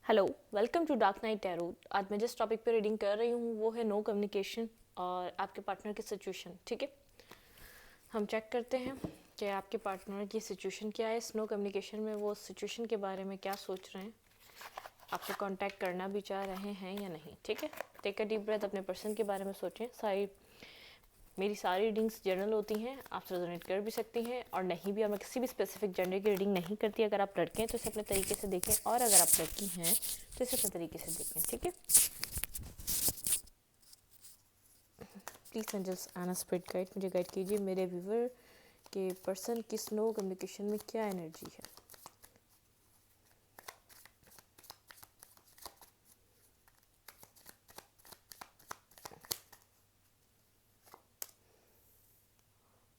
Hello, welcome to dark night tarot. आज मैं जिस टॉपिक पे रीडिंग कर रही हूँ वो है नो कम्युनिकेशन और आपके पार्टनर की सिचुएशन। ठीक है, हम चेक करते हैं कि आपके पार्टनर की सिचुएशन क्या है। इस नो कम्युनिकेशन में वो सिचुएशन के बारे में क्या सोच रहे हैं, आपसे कांटेक्ट करना भी चाह रहे हैं या नहीं। ठीक है, टेक अ डीप ब्रेथ, अपने पर्सन के बारे में सोचें। मेरी सारी रीडिंग्स जनरल होती हैं, आप रेजोनेट कर भी सकती हैं और नहीं भी। और मैं किसी भी स्पेसिफिक जेंडर की रीडिंग नहीं करती। अगर आप लड़के हैं तो इसे अपने तरीके से देखें, और अगर आप लड़की हैं तो इसे अपने तरीके से देखें। ठीक है, please angels and spirit guide मुझे गाइड कीजिए। मेरे व्यूवर के पर्सन की स्नो कम्युनिकेशन में क्या एनर्जी है।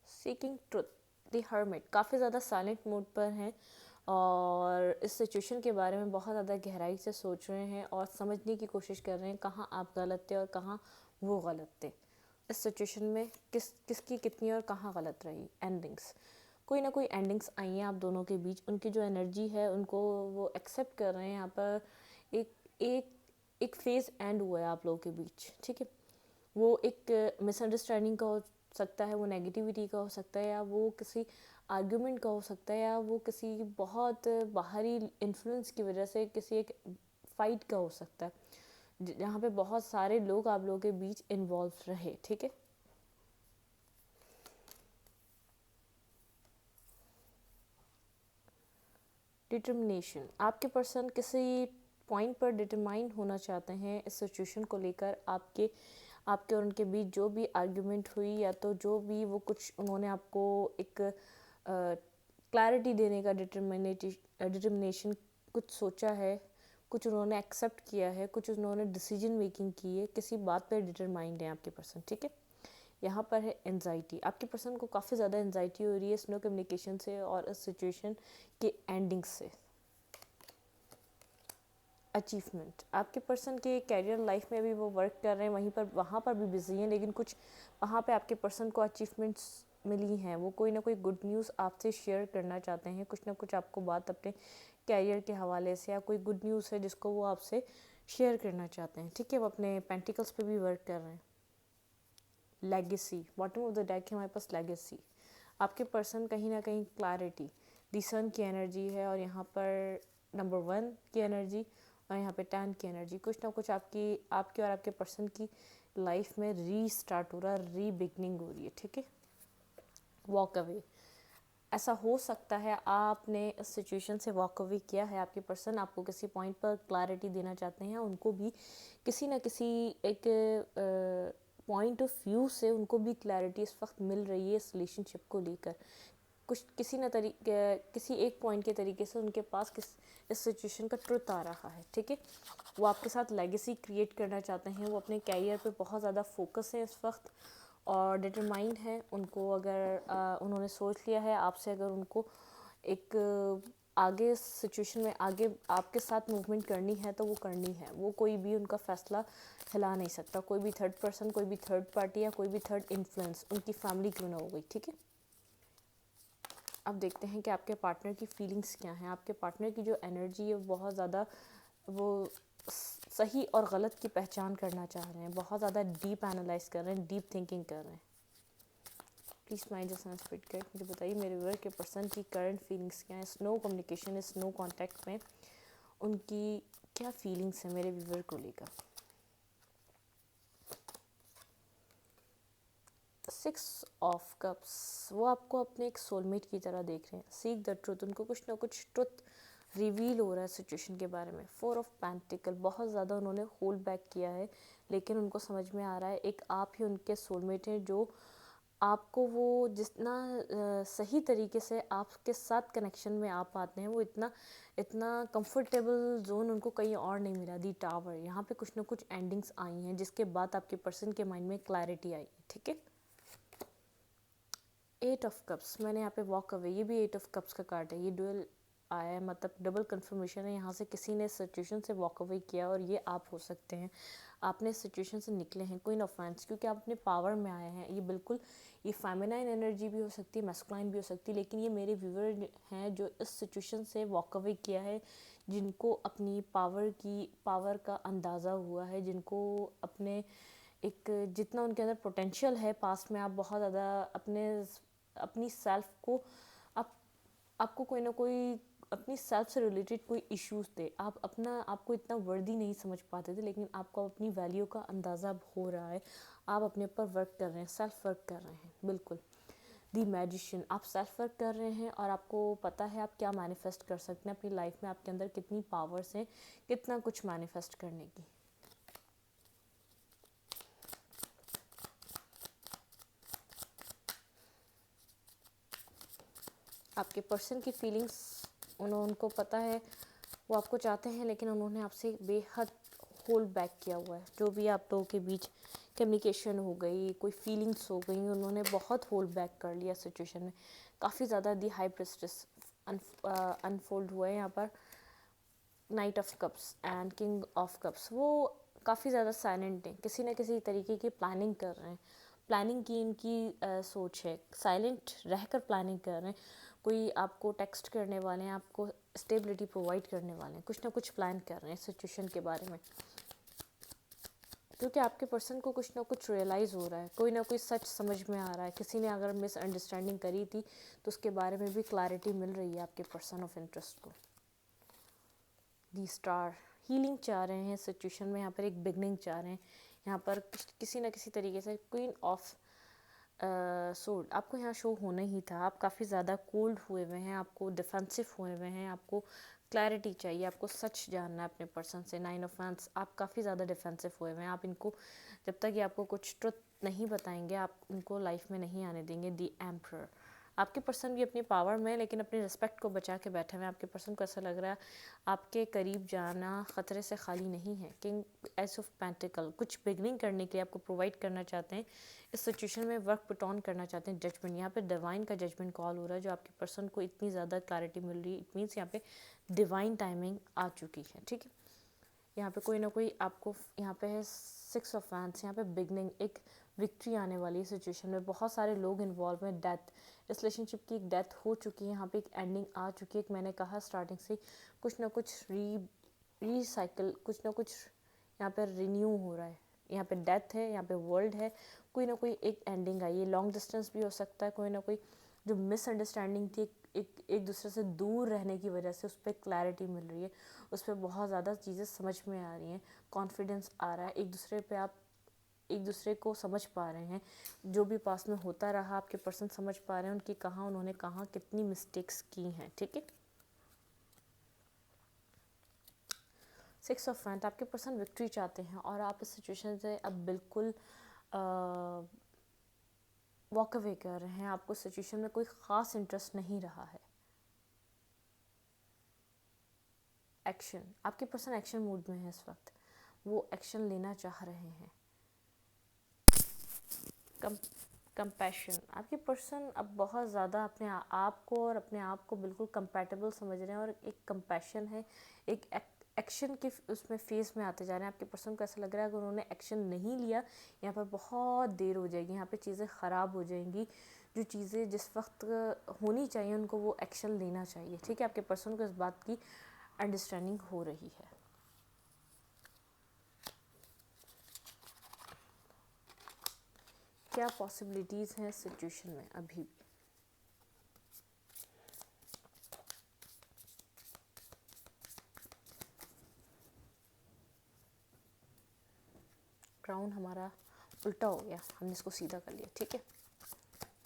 सीकिंग ट्रुथ, द हर्मिट, काफ़ी ज़्यादा साइलेंट मोड पर हैं और इस सिचुएशन के बारे में बहुत ज़्यादा गहराई से सोच रहे हैं और समझने की कोशिश कर रहे हैं कहाँ आप गलत थे और कहाँ वो गलत थे। इस सिचुएशन में किसकी कितनी और कहाँ गलत रही। एंडिंग्स, कोई ना कोई एंडिंग्स आई हैं आप दोनों के बीच। उनकी जो एनर्जी है उनको वो एक्सेप्ट कर रहे हैं। यहाँ पर एक एक एक फेज़ एंड हुआ है आप लोगों के बीच। ठीक है, वो एक मिसअंडरस्टैंडिंग का हो सकता है, वो नेगेटिविटी का हो सकता है, या वो किसी आर्ग्यूमेंट का हो सकता है, या वो किसी बहुत बाहरी इन्फ्लुएंस की वजह से किसी एक फाइट का हो सकता है जहाँ पे बहुत सारे लोग आप लोगों के बीच इन्वॉल्व रहे। ठीक है, डिटर्मिनेशन, आपके पर्सन किसी पॉइंट पर डिटरमाइन होना चाहते हैं इस सिचुएशन को लेकर। आपके आपके और उनके बीच जो भी आर्ग्यूमेंट हुई, या तो जो भी वो कुछ उन्होंने आपको एक क्लैरिटी देने का डिटर्मिनेशन कुछ सोचा है, कुछ उन्होंने एक्सेप्ट किया है, कुछ उन्होंने डिसीजन मेकिंग की है, किसी बात पर डिटरमाइंड है आपके पर्सन। ठीक है, यहाँ पर है एनजाइटी, आपके पर्सन को काफ़ी ज़्यादा एनजाइटी हो रही है स्नो कम्युनिकेशन से और इस सिचुएशन के एंडिंग से। अचीवमेंट, आपके पर्सन के कैरियर लाइफ में भी वो वर्क कर रहे हैं, वहाँ पर भी बिजी हैं, लेकिन कुछ वहाँ पे आपके पर्सन को अचीवमेंट्स मिली हैं। वो कोई ना कोई गुड न्यूज़ आपसे शेयर करना चाहते हैं, कुछ ना कुछ आपको बात अपने कैरियर के हवाले से, या कोई गुड न्यूज़ है जिसको वो आपसे शेयर करना चाहते हैं। ठीक है, वो अपने पेंटिकल्स पे भी वर्क कर रहे हैं। Legacy, bottom of the deck है हमारे पास लेगेसी। आपके पर्सन कहीं ना कहीं क्लैरिटी, दी सन की एनर्जी है, और यहाँ पर नंबर 1 की एनर्जी, और यहाँ पे 10 की एनर्जी। कुछ ना कुछ आपकी और आपके पर्सन की लाइफ में रीस्टार्ट हो रहा है, री बिगनिंग हो रही है। ठीक है, वॉक अवे, ऐसा हो सकता है आपने इस सिचुएशन से वॉक अवे किया है। आपके पर्सन आपको किसी पॉइंट पर क्लैरिटी देना चाहते हैं, उनको भी किसी ना किसी एक पॉइंट ऑफ व्यू से उनको भी क्लैरिटी इस वक्त मिल रही है इस रिलेशनशिप को लेकर। कुछ किसी एक पॉइंट के तरीके से उनके पास इस सिचुएशन का ट्रुथ आ रहा है। ठीक है, वो आपके साथ लेगेसी क्रिएट करना चाहते हैं। वो अपने कैरियर पे बहुत ज़्यादा फोकस है इस वक्त और डिटरमाइंड है। उनको अगर उन्होंने सोच लिया है आपसे, अगर उनको एक आगे सिचुएशन में आगे आपके साथ मूवमेंट करनी है तो वो करनी है। वो कोई भी उनका फैसला हिला नहीं सकता, कोई भी थर्ड पर्सन, कोई भी थर्ड पार्टी, या कोई भी थर्ड इन्फ्लुएंस, उनकी फैमिली क्यों ना हो गई। ठीक है, अब देखते हैं कि आपके पार्टनर की फीलिंग्स क्या हैं। आपके पार्टनर की जो एनर्जी है बहुत ज़्यादा वो सही और गलत की पहचान करना चाह रहे हैं, बहुत ज़्यादा डीप एनालाइज कर रहे हैं, डीप थिंकिंग कर रहे हैं। प्लीज़ माइंड जैसा स्पिरिट गाइड मुझे बताइए मेरे व्यूअर के पर्सन की करंट फीलिंग्स क्या है। स्नो कम्युनिकेशन, स्नो कॉन्टैक्ट में उनकी क्या फीलिंग्स है मेरे व्यूअर को लेकर। 6 ऑफ कप्स, वो आपको अपने एक सोलमेट की तरह देख रहे हैं। सीक द ट्रुथ, उनको कुछ ना कुछ ट्रुथ रिवील हो रहा है सिचुएशन के बारे में। 4 ऑफ पेंटिकल, बहुत ज़्यादा उन्होंने होल्ड बैक किया है, लेकिन उनको समझ में आ रहा है एक आप ही उनके सोलमेट हैं जो आपको वो जितना सही तरीके से आपके साथ कनेक्शन में आ पाते हैं, वो इतना इतना कंफर्टेबल जोन उनको कहीं और नहीं मिला। दी टावर, यहाँ पे कुछ ना कुछ एंडिंग्स आई हैं जिसके बाद आपके पर्सन के माइंड में क्लैरिटी आई। ठीक है, 8 ऑफ कप्स, मैंने यहाँ पे वॉक अवे, ये भी 8 ऑफ कप्स का कार्ड है। ये डुअल आया है, मतलब डबल कंफर्मेशन है। यहाँ से किसी ने सिचुएशन से वॉक अवे किया और ये आप हो सकते हैं। आपने इस सिचुएशन से निकले हैं, कोई ऑफेंस, क्योंकि आप अपने पावर में आए हैं। ये बिल्कुल ये फेमिनाइन एनर्जी भी हो सकती है, मैस्कुलाइन भी हो सकती है, लेकिन ये मेरे व्यूअर हैं जो इस सिचुएशन से वॉक अवे किया है, जिनको अपनी पावर का अंदाज़ा हुआ है, जिनको अपने एक जितना उनके अंदर पोटेंशियल है, पास्ट में आप बहुत ज़्यादा अपनी सेल्फ को आप आपको कोई ना कोई अपनी सेल्फ से रिलेटेड कोई इश्यूज थे, आप आपको इतना वर्दी नहीं समझ पाते थे, लेकिन आपको अपनी वैल्यू का अंदाज़ा अब हो रहा है, आप अपने ऊपर वर्क कर रहे हैं, सेल्फ वर्क कर रहे हैं। बिल्कुल दी मैजिशियन, आप सेल्फ वर्क कर रहे हैं और आपको पता है आप क्या मैनिफेस्ट कर सकते हैं अपनी लाइफ में, आपके अंदर कितनी पावर्स हैं कितना कुछ मैनिफेस्ट करने की। आपके पर्सन की फीलिंग्स, उनको पता है वो आपको चाहते हैं, लेकिन उन्होंने आपसे बेहद होल्ड बैक किया हुआ है। जो भी आप लोगों के बीच कम्युनिकेशन हो गई, कोई फीलिंग्स हो गई, उन्होंने बहुत होल्ड बैक कर लिया सिचुएशन में। काफ़ी ज़्यादा दी हाई प्रेस्टिस अनफोल्ड हुआ है यहाँ पर। Night of cups and king of cups, वो काफ़ी ज़्यादा साइलेंट हैं, किसी न किसी तरीके की प्लानिंग कर रहे हैं। प्लानिंग की इनकी सोच है, साइलेंट रहकर प्लानिंग कर रहे हैं। कोई आपको टेक्स्ट करने वाले हैं, आपको स्टेबिलिटी प्रोवाइड करने वाले हैं, कुछ ना कुछ प्लान कर रहे हैं सिचुएशन के बारे में, क्योंकि आपके पर्सन को कुछ ना कुछ रियलाइज़ हो रहा है, कोई ना कोई सच समझ में आ रहा है। किसी ने अगर मिसअंडरस्टैंडिंग करी थी तो उसके बारे में भी क्लैरिटी मिल रही है आपके पर्सन ऑफ इंटरेस्ट को। दी स्टार, हीलिंग चाह रहे हैं सिचुएशन में, यहाँ पर एक बिगनिंग चाह रहे हैं। यहाँ पर किसी न किसी तरीके से क्वीन ऑफ सोड आपको यहाँ शो होना ही था। आप काफ़ी ज़्यादा कोल्ड हुए हुए हैं, आपको डिफेंसिव हुए हुए हैं, आपको क्लैरिटी चाहिए, आपको सच जानना है अपने पर्सन से। 9 ऑफ वांड्स, आप काफ़ी ज़्यादा डिफेंसिव हुए हुए हैं। आप इनको जब तक ये आपको कुछ ट्रुथ नहीं बताएंगे, आप इनको लाइफ में नहीं आने देंगे। दी एम्परर, आपके पर्सन भी अपनी पावर में, लेकिन अपनी रिस्पेक्ट को बचा के बैठे हुए हैं। आपके पर्सन को ऐसा लग रहा है आपके करीब जाना ख़तरे से खाली नहीं है। किंग एस ऑफ पेंटिकल, कुछ बिगनिंग करने के लिए आपको प्रोवाइड करना चाहते हैं, इस सिचुएशन में वर्क पुट ऑन करना चाहते हैं। जजमेंट, यहाँ पे डिवाइन का जजमेंट कॉल हो रहा है, जो आपके पर्सन को इतनी ज़्यादा क्लैरिटी मिल रही है। इट मीन्स यहाँ पे डिवाइन टाइमिंग आ चुकी है, ठीक है। यहाँ पे कोई ना कोई आपको, यहाँ पे है 6 ऑफ वांड्स, यहाँ पे बिगनिंग, एक विक्ट्री आने वाली है सिचुएशन में। बहुत सारे लोग इन्वॉल्व हैं। डेथ, इस रिलेशनशिप की एक डेथ हो चुकी है, यहाँ पे एक एंडिंग आ चुकी है। मैंने कहा स्टार्टिंग से कुछ ना कुछ रीसाइकिल, कुछ ना कुछ यहाँ पर रिन्यू हो रहा है। यहाँ पे डेथ है, यहाँ पे वर्ल्ड है, कोई ना कोई एक एंडिंग आई है। लॉन्ग डिस्टेंस भी हो सकता है, कोई ना कोई जो मिसअंडरस्टैंडिंग थी, एक दूसरे से दूर रहने की वजह से उस पर क्लैरिटी मिल रही है, उस पर बहुत ज़्यादा चीज़ें समझ में आ रही हैं, कॉन्फिडेंस आ रहा है, एक दूसरे पे आप एक दूसरे को समझ पा रहे हैं। जो भी पास में होता रहा, आपके पर्सन समझ पा रहे हैं उनकी उन्होंने कहाँ कितनी मिस्टेक्स की हैं, ठीक है। 6 ऑफ वांड्स, आपके पर्सन विक्ट्री चाहते हैं और आप इस सिचुएशन से अब बिल्कुल वॉक अवे कर रहे हैं। आपको सिचुएशन में कोई ख़ास इंटरेस्ट नहीं रहा है। एक्शन, आपके पर्सन एक्शन मूड में है इस वक्त, वो एक्शन लेना चाह रहे हैं। कंपैशन, आपके पर्सन अब बहुत ज़्यादा अपने आप को और अपने आप को बिल्कुल कंपैटिबल समझ रहे हैं, और एक कंपैशन है, एक एक्शन के उसमें फेज में आते जा रहे हैं। आपके पर्सन को ऐसा लग रहा है अगर उन्होंने एक्शन नहीं लिया, यहाँ पर बहुत देर हो जाएगी, यहाँ पे चीज़ें ख़राब हो जाएंगी। जो चीज़ें जिस वक्त होनी चाहिए उनको वो एक्शन लेना चाहिए, ठीक है। आपके पर्सन को इस बात की अंडरस्टैंडिंग हो रही है। क्या पॉसिबिलिटीज़ हैं सिचुएशन में अभी भी? क्राउन हमारा उल्टा हो गया, हमने इसको सीधा कर लिया, ठीक है।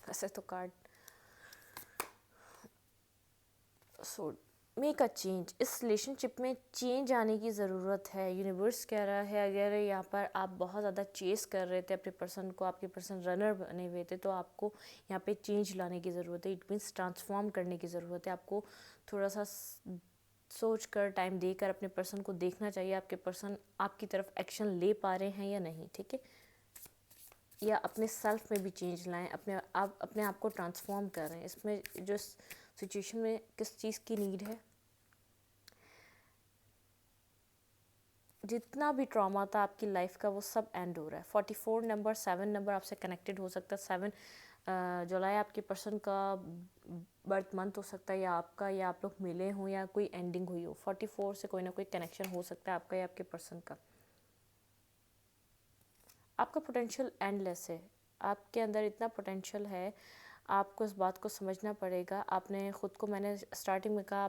ऐसे तो card so make a change, इस रिलेशनशिप में चेंज आने की ज़रूरत है। यूनिवर्स कह रहा है अगर यहाँ पर आप बहुत ज़्यादा चेस कर रहे थे अपने पर्सन को, आपके पर्सन रनर बने हुए थे, तो आपको यहाँ पे चेंज लाने की ज़रूरत है। इट मीन्स ट्रांसफॉर्म करने की ज़रूरत है। आपको थोड़ा सा सोच कर, टाइम देकर अपने पर्सन को देखना चाहिए, आपके पर्सन आपकी तरफ एक्शन ले पा रहे हैं या नहीं, ठीक है। या अपने सेल्फ में भी चेंज लाएं, अपने आप को ट्रांसफॉर्म कर रहे हैं। इसमें जो सिचुएशन में किस चीज़ की नीड है, जितना भी ट्रॉमा था आपकी लाइफ का वो सब एंड हो रहा है। 44 नंबर, 7 नंबर आपसे कनेक्टेड हो सकता है। 7 जुलाई आपके पर्सन का बर्थ मंथ हो सकता है, या आपका, या आप लोग मिले हों, या कोई एंडिंग हुई हो। 44 से कोई ना कोई कनेक्शन हो सकता है आपका या आपके पर्सन का। आपका पोटेंशियल एंडलेस है, आपके अंदर इतना पोटेंशियल है, आपको इस बात को समझना पड़ेगा। आपने ख़ुद को, मैंने स्टार्टिंग में कहा,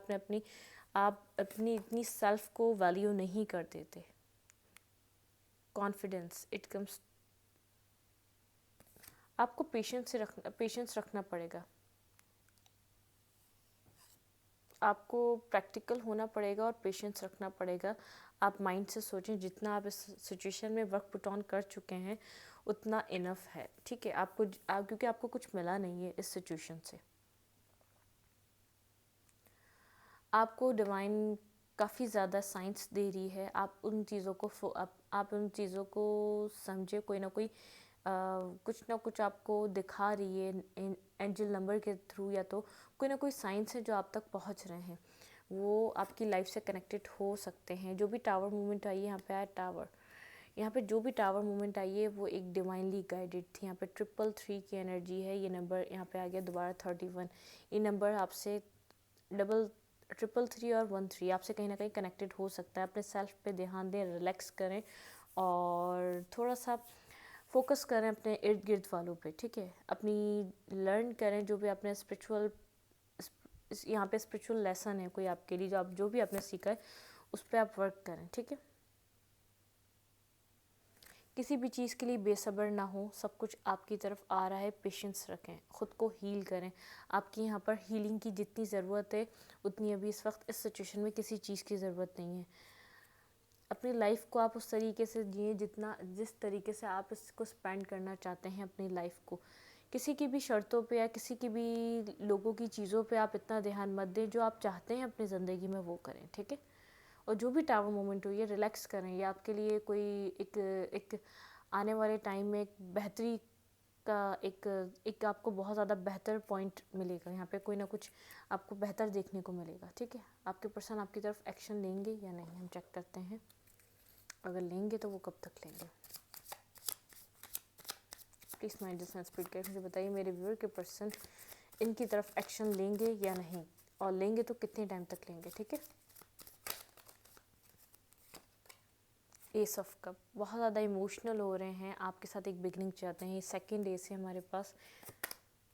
आप अपनी इतनी सेल्फ को वैल्यू नहीं कर देते। कॉन्फिडेंस इट कम्स, आपको पेशेंस रखना पड़ेगा, आपको प्रैक्टिकल होना पड़ेगा और पेशेंस रखना पड़ेगा। आप माइंड से सोचें, जितना आप इस सिचुएशन में वर्क पुट ऑन कर चुके हैं उतना इनफ है, ठीक है। क्योंकि आपको कुछ मिला नहीं है इस सिचुएशन से। आपको डिवाइन काफ़ी ज़्यादा साइंस दे रही है। आप उन चीज़ों को आप उन चीज़ों को समझे, कोई ना कोई कुछ ना कुछ आपको दिखा रही है एंजल नंबर के थ्रू, या तो कोई ना कोई साइंस है जो आप तक पहुंच रहे हैं, वो आपकी लाइफ से कनेक्टेड हो सकते हैं। जो भी टावर मूवमेंट आई है, यहाँ पे आया टावर, यहाँ पे जो भी टावर मूवमेंट आई है वो एक डिवाइनली गाइडेड थी। यहाँ पे 333 की एनर्जी है। ये नंबर यहाँ पे आ गया दोबारा 31। ये नंबर आपसे 333 और 13 आपसे कहीं ना कहीं कनेक्टेड हो सकता है। अपने सेल्फ पे ध्यान दें, रिलैक्स करें और थोड़ा सा फोकस करें अपने इर्द गिर्द वालों पे, ठीक है। अपनी लर्न करें जो भी आपने यहाँ पे स्पिरिचुअल लेसन है कोई आपके लिए, जो भी आपने सीखा है उस पर आप वर्क करें, ठीक है। किसी भी चीज़ के लिए बेसब्र ना हो, सब कुछ आपकी तरफ आ रहा है, पेशेंस रखें, ख़ुद को हील करें। आपकी यहाँ पर हीलिंग की जितनी ज़रूरत है उतनी अभी इस वक्त इस सिचुएशन में किसी चीज़ की ज़रूरत नहीं है। अपनी लाइफ को आप उस तरीके से जिए जिस तरीके से आप इसको स्पेंड करना चाहते हैं अपनी लाइफ को। किसी की भी शर्तों पे या किसी की भी लोगों की चीज़ों पे आप इतना ध्यान मत दें। जो आप चाहते हैं अपनी ज़िंदगी में वो करें, ठीक है। और जो भी टावर मोमेंट हुई है, रिलैक्स करें। ये आपके लिए कोई एक आने वाले टाइम में एक बेहतरी का एक आपको बहुत ज़्यादा बेहतर पॉइंट मिलेगा। यहाँ पे कोई ना कुछ आपको बेहतर देखने को मिलेगा, ठीक है। आपके पर्सन आपकी तरफ एक्शन लेंगे या नहीं, हम चेक करते हैं। अगर लेंगे तो वो कब तक लेंगे। Please mind this and spirit guide, मुझे बताइए मेरे व्यूअर के पर्सन इनकी तरफ एक्शन लेंगे या नहीं, और लेंगे तो कितने टाइम तक लेंगे, ठीक है। एस ऑफ कप, बहुत ज़्यादा इमोशनल हो रहे हैं, आपके साथ एक बिगनिंग चाहते हैं। ये सेकंड एस है हमारे पास।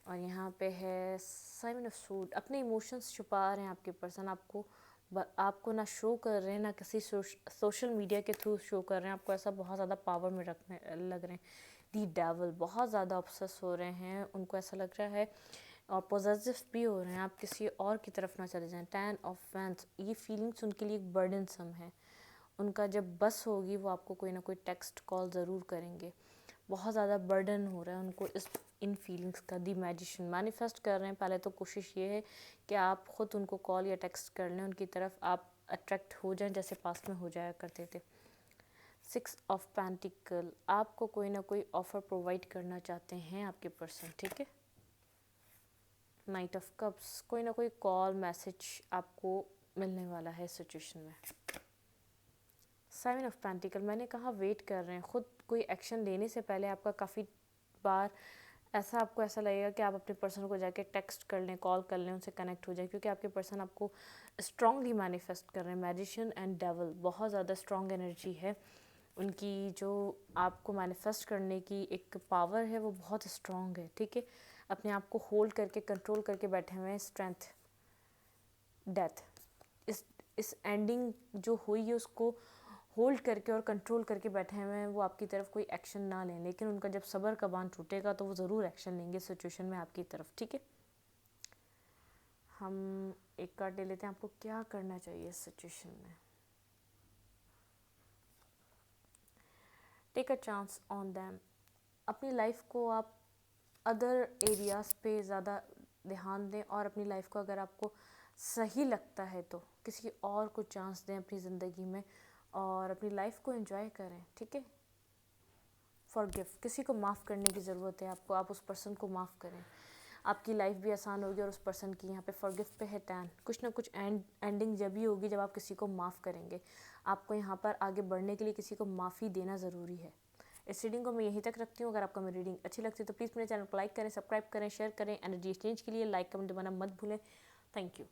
और यहाँ पे है सेवन ऑफ सूट, अपने इमोशंस छुपा रहे हैं आपके पर्सन। आपको ना शो कर रहे हैं, ना किसी सोशल मीडिया के थ्रू शो कर रहे हैं। आपको ऐसा बहुत ज़्यादा पावर में रखने लग रहे हैं। दी डेविल, बहुत ज़्यादा ऑब्सेस हो रहे हैं। उनको ऐसा लग रहा है और पॉजिटिव भी हो रहे हैं, आप किसी और की तरफ ना चले जाएं। 10 ऑफ वैंड्स, ये फीलिंग्स उनके लिए एक बर्डनसम है। उनका जब बस होगी वो आपको कोई ना कोई टेक्स्ट कॉल ज़रूर करेंगे। बहुत ज़्यादा बर्डन हो रहा है उनको इन फीलिंग्स का। दी मैजिशियन, मैनिफेस्ट कर रहे हैं। पहले तो कोशिश ये है कि आप ख़ुद उनको कॉल या टेक्स्ट कर लें, उनकी तरफ आप अट्रैक्ट हो जाएं जैसे पास्ट में हो जाया करते थे। 6 ऑफ पेंटिकल, आपको कोई ना कोई ऑफ़र प्रोवाइड करना चाहते हैं आपके पर्सन, ठीक है। नाइट ऑफ कप्स, कोई ना कोई कॉल मैसेज आपको मिलने वाला है सिचुएशन में। 7 ऑफ पेंटिकल, मैंने कहा वेट कर रहे हैं। ख़ुद कोई एक्शन लेने से पहले आपका काफ़ी बार आपको ऐसा लगेगा कि आप अपने पर्सन को जाके टेक्स्ट कर लें, कॉल कर लें, उनसे कनेक्ट हो जाए, क्योंकि आपके पर्सन आपको स्ट्रांगली मैनिफेस्ट कर रहे हैं। मैजिशियन एंड डेविल, बहुत ज़्यादा स्ट्रॉन्ग एनर्जी है उनकी। जो आपको मैनिफेस्ट करने की एक पावर है वो बहुत स्ट्रॉन्ग है, ठीक है। अपने आप को होल्ड करके, कंट्रोल करके बैठे हुए हैं। स्ट्रेंथ, डेथ, इस एंडिंग जो हुई है उसको होल्ड करके और कंट्रोल करके बैठे हुए हैं। वो आपकी तरफ कोई एक्शन ना लें, लेकिन उनका जब सब्र का बांध टूटेगा तो वो ज़रूर एक्शन लेंगे सिचुएशन में आपकी तरफ, ठीक है। हम एक कार्ड ले लेते हैं, आपको क्या करना चाहिए इस सिचुएशन में। Take a chance on them, अपनी लाइफ को आप अदर एरियाज़ पे ज़्यादा ध्यान दें, और अपनी लाइफ को अगर आपको सही लगता है तो किसी और को चांस दें अपनी ज़िंदगी में, और अपनी लाइफ को एंजॉय करें, ठीक है। फॉरगिव, किसी को माफ़ करने की ज़रूरत है आपको। आप उस पर्सन को माफ़ करें, आपकी लाइफ भी आसान होगी और उस पर्सन की। यहाँ पे फॉरगिव पे है 10। कुछ ना कुछ एंडिंग जब ही होगी जब आप किसी को माफ़ करेंगे। आपको यहाँ पर आगे बढ़ने के लिए किसी को माफ़ी देना ज़रूरी है। इस रीडिंग को मैं यहीं तक रखती हूँ। अगर आपको मेरी रीडिंग अच्छी लगती है तो प्लीज़ मेरे चैनल को लाइक करें, सब्सक्राइब करें, शेयर करें। एनर्जी एक्सचेंज के लिए लाइक कमेंट दबाना मत भूलें। Thank you.